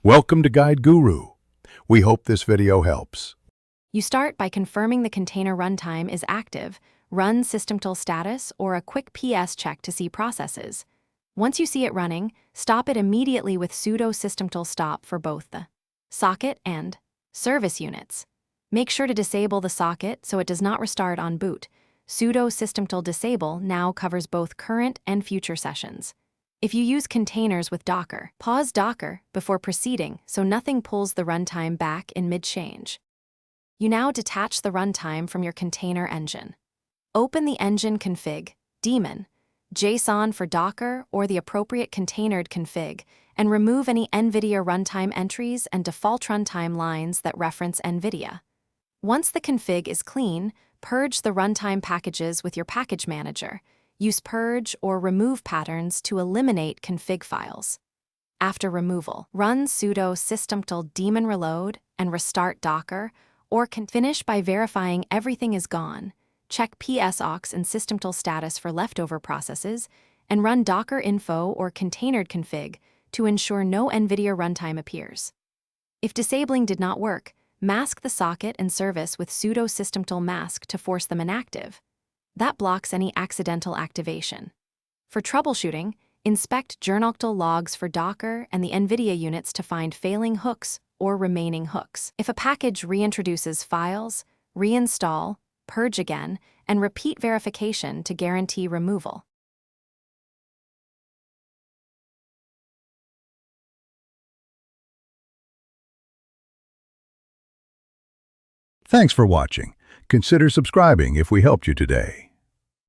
Welcome to Guide Guru. We hope this video helps. You start by confirming the container runtime is active, run systemtool status, or a quick PS check to see processes. Once you see it running, stop it immediately with sudo systemtool stop for both the socket and service units. Make sure to disable the socket so it does not restart on boot. Sudo systemtool disable now covers both current and future sessions. If you use containers with Docker, pause Docker before proceeding so nothing pulls the runtime back in mid-change. You now detach the runtime from your container engine. Open the engine config, daemon, JSON for Docker or the appropriate containered config, and remove any Nvidia runtime entries and default runtime lines that reference Nvidia. Once the config is clean, purge the runtime packages with your package manager. Use purge or remove patterns to eliminate config files. After removal, run sudo systemtool daemon reload and restart Docker, or can finish by verifying everything is gone. Check psaux and systemtool status for leftover processes, and run docker info or containered config to ensure no Nvidia runtime appears. If disabling did not work, mask the socket and service with sudo systemtool mask to force them inactive. That blocks any accidental activation. For troubleshooting, inspect journal logs for Docker and the Nvidia units to find failing hooks or remaining hooks. If a package reintroduces files, reinstall, purge again, and repeat verification to guarantee removal. Thanks for watching. Consider subscribing if we helped you today.